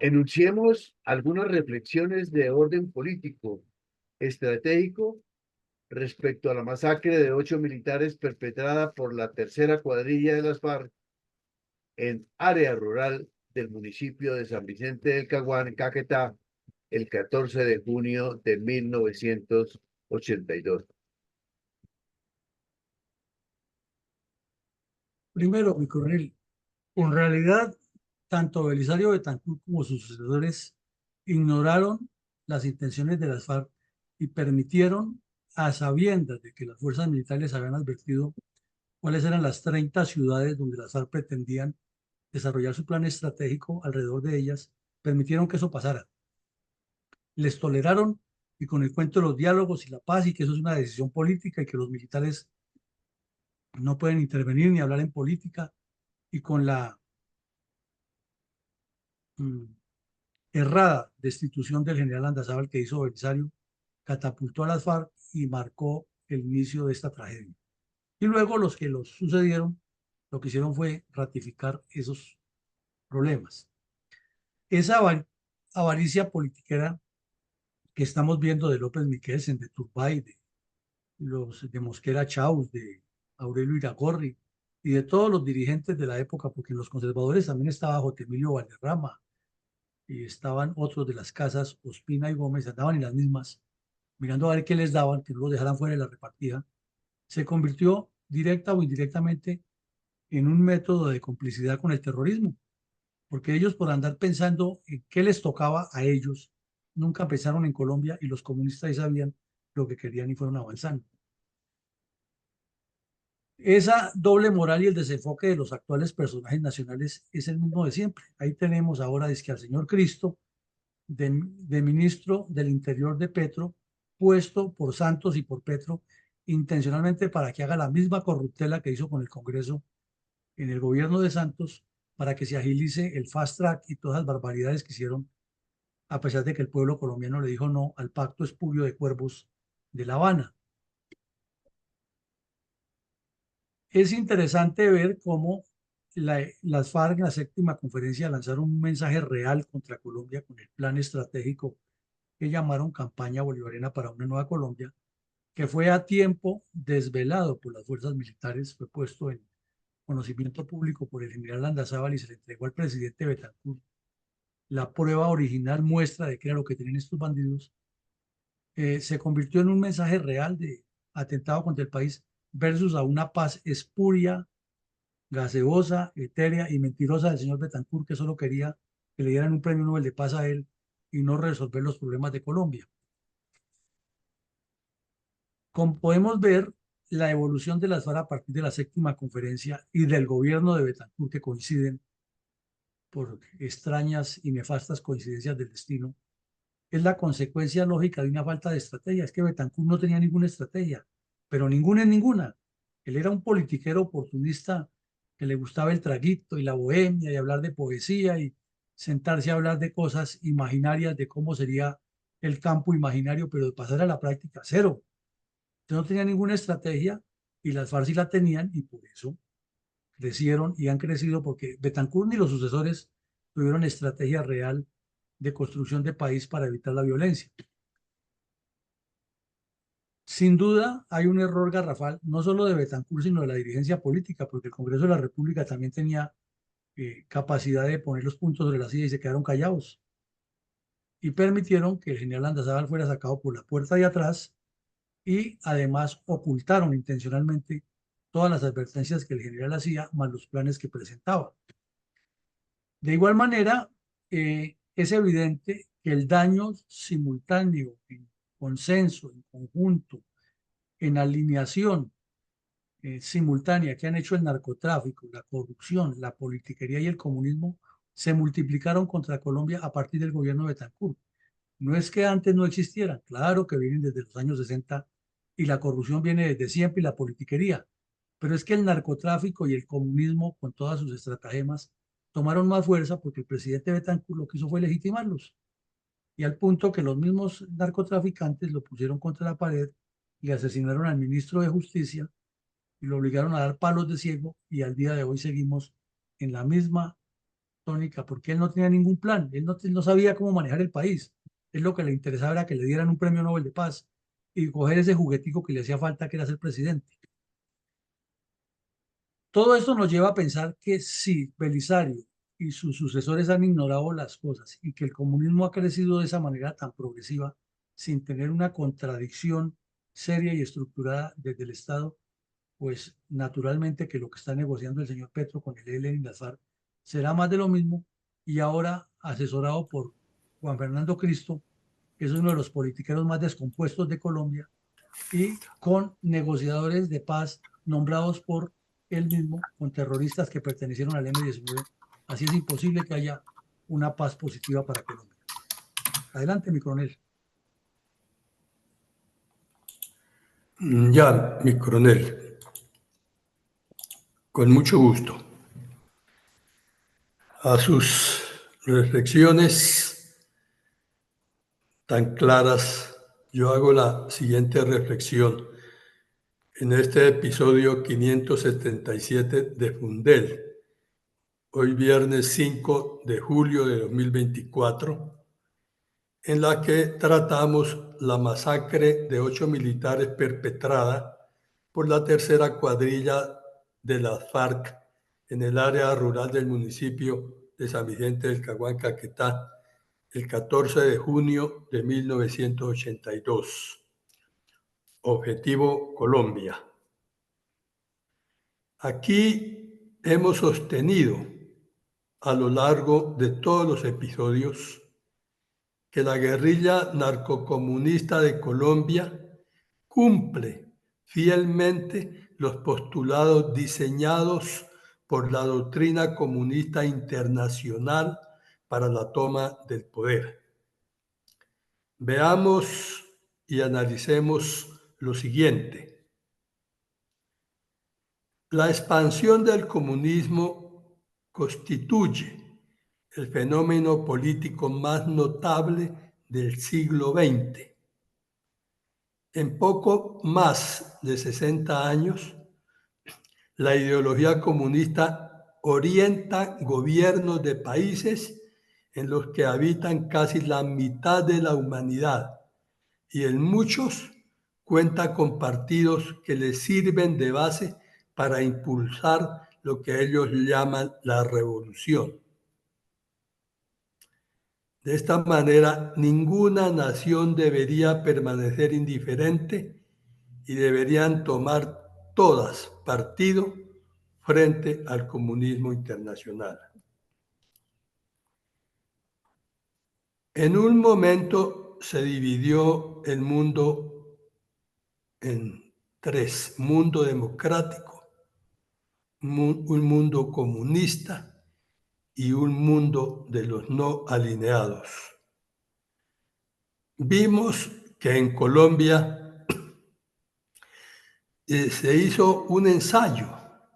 Enunciemos algunas reflexiones de orden político, estratégico, respecto a la masacre de 8 militares perpetrada por la tercera cuadrilla de las FARC en área rural del municipio de San Vicente del Caguán, Caquetá, el 14 de junio de 1982. Primero, mi coronel, en realidad, tanto Belisario Betancur como sus sucesores ignoraron las intenciones de las FARC y permitieron, a sabiendas de que las fuerzas militares habían advertido cuáles eran las 30 ciudades donde las FARC pretendían desarrollar su plan estratégico alrededor de ellas, permitieron que eso pasara. Les toleraron y con el cuento de los diálogos y la paz y que eso es una decisión política y que los militares no pueden intervenir ni hablar en política y con la errada destitución del general Andazábal que hizo Belisario, catapultó a las FARC y marcó el inicio de esta tragedia. Y luego los que los sucedieron, lo que hicieron fue ratificar esos problemas. Esa avaricia politiquera que estamos viendo de López Miquelsen, de Turbay, de Mosquera Chaus, de Aurelio Iragorri y de todos los dirigentes de la época, porque en los conservadores también estaba J. Emilio Valderrama y estaban otros de las casas, Ospina y Gómez, andaban en las mismas, mirando a ver qué les daban, que no los dejaran fuera de la repartida, se convirtió directa o indirectamente en un método de complicidad con el terrorismo, porque ellos por andar pensando en qué les tocaba a ellos, nunca pensaron en Colombia y los comunistas ya sabían lo que querían y fueron avanzando. Esa doble moral y el desenfoque de los actuales personajes nacionales es el mismo de siempre. Ahí tenemos ahora es que al señor Cristo, de ministro del Interior de Petro, puesto por Santos y por Petro, intencionalmente para que haga la misma corruptela que hizo con el Congreso en el gobierno de Santos para que se agilice el fast track y todas las barbaridades que hicieron, a pesar de que el pueblo colombiano le dijo no al pacto espurio de cuervos de La Habana. Es interesante ver cómo las FARC en la séptima conferencia lanzaron un mensaje real contra Colombia con el plan estratégico que llamaron Campaña Bolivariana para una Nueva Colombia, que fue a tiempo desvelado por las fuerzas militares, fue puesto en conocimiento público por el general Landazábal y se le entregó al presidente Betancur la prueba original muestra de qué era lo que tenían estos bandidos. Se convirtió en un mensaje real de atentado contra el país versus a una paz espuria, gaseosa, etérea y mentirosa del señor Betancur, que solo quería que le dieran un premio Nobel de paz a él y no resolver los problemas de Colombia. Como podemos ver, la evolución de las FARC a partir de la séptima conferencia y del gobierno de Betancur, que coinciden por extrañas y nefastas coincidencias del destino, es la consecuencia lógica de una falta de estrategia. Es que Betancur no tenía ninguna estrategia, pero ninguna en ninguna. Él era un politiquero oportunista que le gustaba el traguito y la bohemia y hablar de poesía y sentarse a hablar de cosas imaginarias, de cómo sería el campo imaginario, pero de pasar a la práctica, cero. Entonces no tenía ninguna estrategia y las FARC sí la tenían y por eso crecieron y han crecido porque Betancur ni los sucesores tuvieron estrategia real de construcción de país para evitar la violencia. Sin duda hay un error garrafal, no solo de Betancur, sino de la dirigencia política, porque el Congreso de la República también tenía capacidad de poner los puntos sobre la silla y se quedaron callados. Y permitieron que el general Landazábal fuera sacado por la puerta de atrás y además ocultaron intencionalmente todas las advertencias que el general hacía, más los planes que presentaba. De igual manera, es evidente que el daño simultáneo, en consenso, en conjunto, en alineación simultánea que han hecho el narcotráfico, la corrupción, la politiquería y el comunismo, se multiplicaron contra Colombia a partir del gobierno de Betancur. No es que antes no existieran, claro que vienen desde los años 60 y la corrupción viene desde siempre y la politiquería, pero es que el narcotráfico y el comunismo con todas sus estratagemas tomaron más fuerza porque el presidente Betancur lo que hizo fue legitimarlos y al punto que los mismos narcotraficantes lo pusieron contra la pared y asesinaron al ministro de Justicia y lo obligaron a dar palos de ciego y al día de hoy seguimos en la misma tónica porque él no tenía ningún plan, él no sabía cómo manejar el país. Es lo que le interesaba era que le dieran un premio Nobel de Paz y coger ese juguetico que le hacía falta, que era ser presidente. Todo esto nos lleva a pensar que si Belisario y sus sucesores han ignorado las cosas y que el comunismo ha crecido de esa manera tan progresiva, sin tener una contradicción seria y estructurada desde el Estado, pues naturalmente que lo que está negociando el señor Petro con el ELN y las FARC será más de lo mismo y ahora asesorado por Juan Fernando Cristo, que es uno de los politiqueros más descompuestos de Colombia, y con negociadores de paz nombrados por él mismo, con terroristas que pertenecieron al M-19. Así es imposible que haya una paz positiva para Colombia. Adelante, mi coronel. Ya, mi coronel, con mucho gusto. A sus reflexiones tan claras, yo hago la siguiente reflexión. En este episodio 577 de Fundel, hoy viernes 5 de julio de 2024, en la que tratamos la masacre de 8 militares perpetrada por la tercera cuadrilla de las FARC en el área rural del municipio de San Vicente del Caguán, Caquetá, el 14 de junio de 1982. Objetivo Colombia. Aquí hemos sostenido a lo largo de todos los episodios que la guerrilla narcocomunista de Colombia cumple fielmente los postulados diseñados por la doctrina comunista internacional para la toma del poder. Veamos y analicemos lo siguiente. La expansión del comunismo constituye el fenómeno político más notable del siglo XX. En poco más de 60 años, la ideología comunista orienta gobiernos de países en los que habitan casi la mitad de la humanidad y en muchos cuenta con partidos que les sirven de base para impulsar lo que ellos llaman la revolución. De esta manera, ninguna nación debería permanecer indiferente y deberían tomar todas partido frente al comunismo internacional. En un momento se dividió el mundo en tres: mundo democrático, un mundo comunista y un mundo de los no alineados. Vimos que en Colombia se hizo un ensayo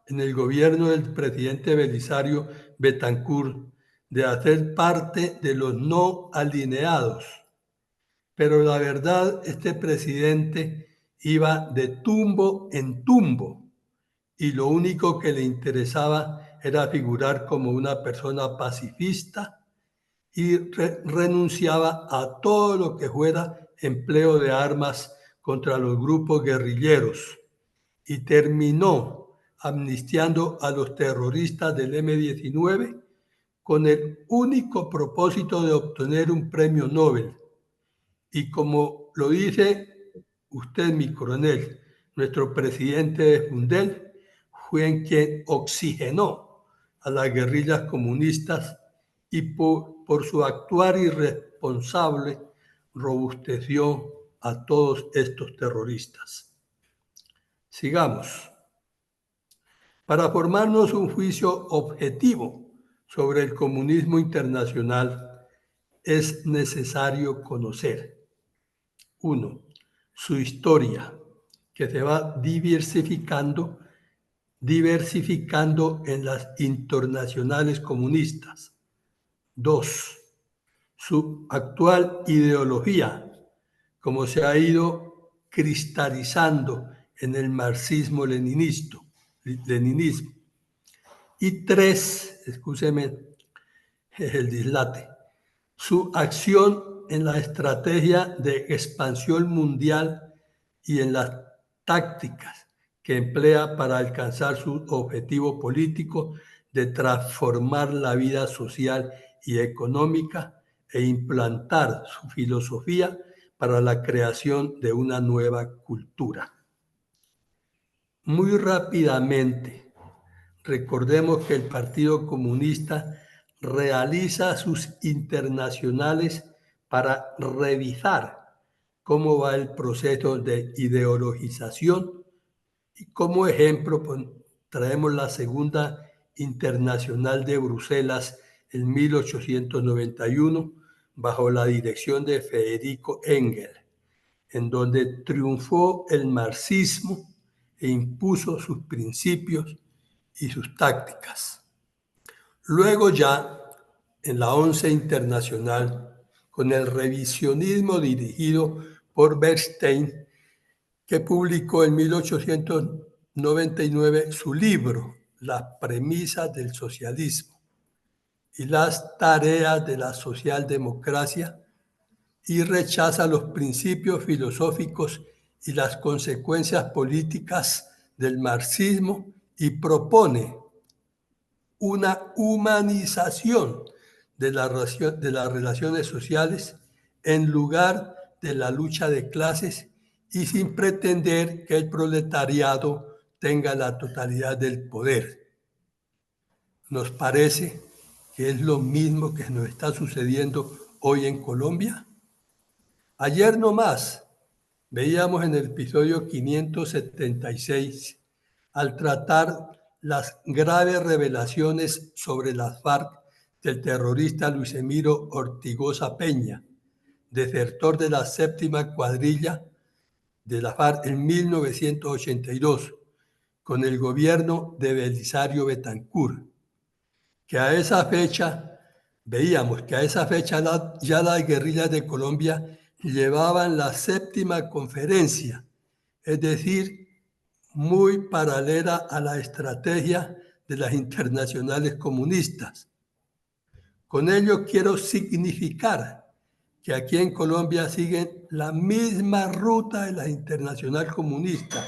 en el gobierno del presidente Belisario Betancur de hacer parte de los no alineados. Pero la verdad, este presidente iba de tumbo en tumbo y lo único que le interesaba era figurar como una persona pacifista y renunciaba a todo lo que fuera empleo de armas contra los grupos guerrilleros y terminó amnistiando a los terroristas del M-19 con el único propósito de obtener un premio Nobel. Y como lo dice usted, mi coronel, nuestro presidente de Fundel fue en quien oxigenó a las guerrillas comunistas y por su actuar irresponsable robusteció a todos estos terroristas. Sigamos. Para formarnos un juicio objetivo sobre el comunismo internacional es necesario conocer: 1. Su historia, que se va diversificando en las internacionales comunistas. 2. Su actual ideología, como se ha ido cristalizando en el marxismo-leninismo. Y 3, excúseme el dislate, su acción en la estrategia de expansión mundial y en las tácticas que emplea para alcanzar su objetivo político de transformar la vida social y económica e implantar su filosofía para la creación de una nueva cultura. Muy rápidamente, recordemos que el Partido Comunista realiza sus internacionales para revisar cómo va el proceso de ideologización, y como ejemplo traemos la Segunda Internacional de Bruselas en 1891 bajo la dirección de Federico Engels, en donde triunfó el marxismo e impuso sus principios y sus tácticas. Luego ya en la ONCE Internacional, con el revisionismo dirigido por Bernstein, que publicó en 1899 su libro Las premisas del socialismo y las tareas de la socialdemocracia, y rechaza los principios filosóficos y las consecuencias políticas del marxismo y propone una humanización de las relaciones sociales en lugar de la lucha de clases y sin pretender que el proletariado tenga la totalidad del poder. Nos parece que es lo mismo que nos está sucediendo hoy en Colombia. Ayer nomás veíamos en el episodio 576, al tratar las graves revelaciones sobre las FARC del terrorista Luis Emiro Ortigosa Peña, desertor de la séptima cuadrilla de la FARC en 1982, con el gobierno de Belisario Betancur, que a esa fecha, veíamos que a esa fecha ya las guerrillas de Colombia llevaban la 7ª conferencia, es decir, muy paralela a la estrategia de las internacionales comunistas. Con ello quiero significar que aquí en Colombia siguen la misma ruta de la internacional comunista,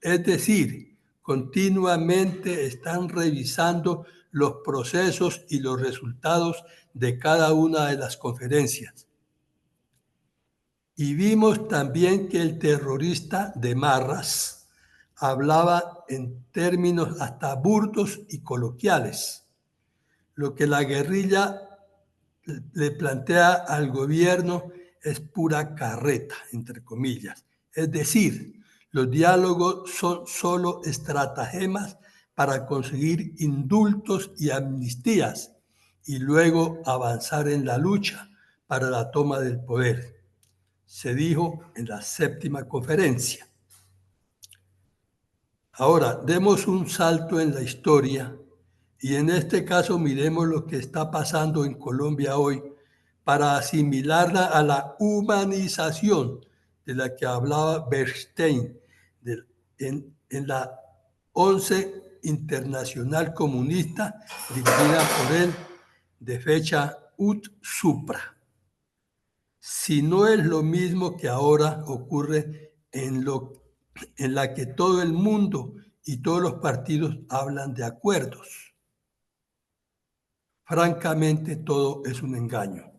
es decir, continuamente están revisando los procesos y los resultados de cada una de las conferencias. Y vimos también que el terrorista de Marras hablaba en términos hasta burdos y coloquiales, lo que la guerrilla le plantea al gobierno es pura carreta, entre comillas. Es decir, los diálogos son solo estratagemas para conseguir indultos y amnistías y luego avanzar en la lucha para la toma del poder. Se dijo en la 7ª conferencia. Ahora, demos un salto en la historia y en este caso miremos lo que está pasando en Colombia hoy para asimilarla a la humanización de la que hablaba Bernstein en la 11 Internacional Comunista dirigida por él de fecha ut supra. Si no es lo mismo que ahora ocurre en la que todo el mundo y todos los partidos hablan de acuerdos. Francamente, todo es un engaño.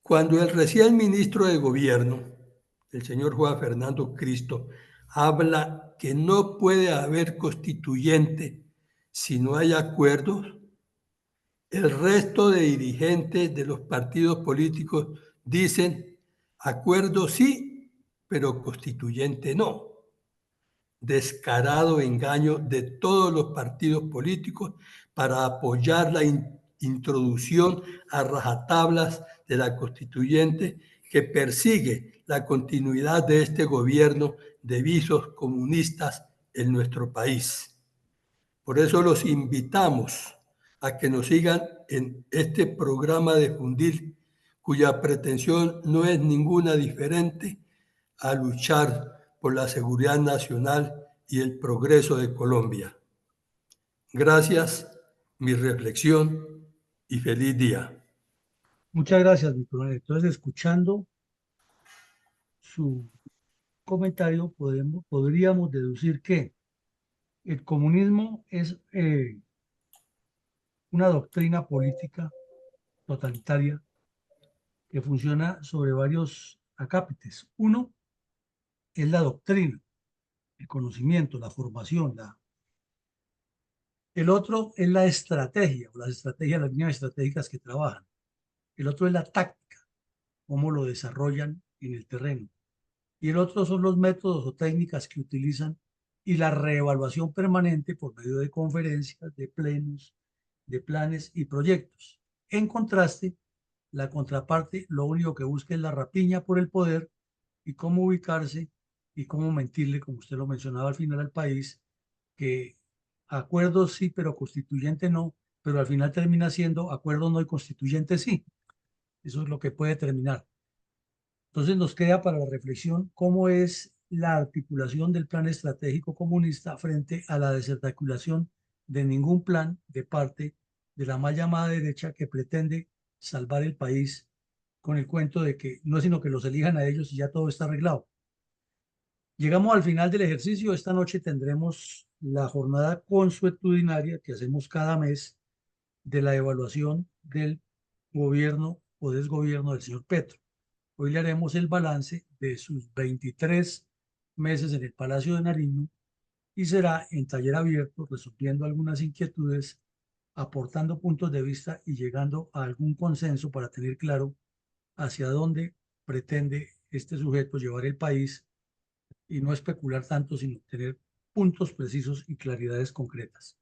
Cuando el recién ministro de Gobierno, el señor Juan Fernando Cristo, habla que no puede haber constituyente si no hay acuerdos, el resto de dirigentes de los partidos políticos dicen acuerdo sí, pero constituyente no. Descarado engaño de todos los partidos políticos para apoyar la introducción a rajatablas de la constituyente que persigue la continuidad de este gobierno de visos comunistas en nuestro país. Por eso los invitamos a que nos sigan en este programa de Fundir, cuya pretensión no es ninguna diferente a luchar por la seguridad nacional y el progreso de Colombia. Gracias, mi reflexión y feliz día. Muchas gracias, mi coronel. Entonces, escuchando su comentario, podríamos deducir que el comunismo es una doctrina política totalitaria que funciona sobre varios acápites. Uno es la doctrina, el conocimiento, la formación. El otro es la estrategia, o las estrategias, las líneas estratégicas que trabajan. El otro es la táctica, cómo lo desarrollan en el terreno. Y el otro son los métodos o técnicas que utilizan y la reevaluación permanente por medio de conferencias, de plenos, de planes y proyectos. En contraste, la contraparte lo único que busca es la rapiña por el poder y cómo ubicarse y cómo mentirle, como usted lo mencionaba al final al país, que acuerdos sí, pero constituyente no, pero al final termina siendo acuerdos no y constituyente sí. Eso es lo que puede terminar. Entonces nos queda para la reflexión cómo es la articulación del plan estratégico comunista frente a la desarticulación de ningún plan de parte de la mal llamada derecha que pretende salvar el país con el cuento de que no es sino que los elijan a ellos y ya todo está arreglado. Llegamos al final del ejercicio. Esta noche tendremos la jornada consuetudinaria que hacemos cada mes de la evaluación del gobierno o desgobierno del señor Petro. Hoy le haremos el balance de sus 23 meses en el Palacio de Nariño y será en taller abierto, resolviendo algunas inquietudes, aportando puntos de vista y llegando a algún consenso para tener claro hacia dónde pretende este sujeto llevar el país y no especular tanto, sino tener puntos precisos y claridades concretas.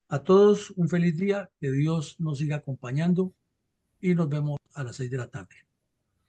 A todos un feliz día, que Dios nos siga acompañando y nos vemos a las 6 de la tarde.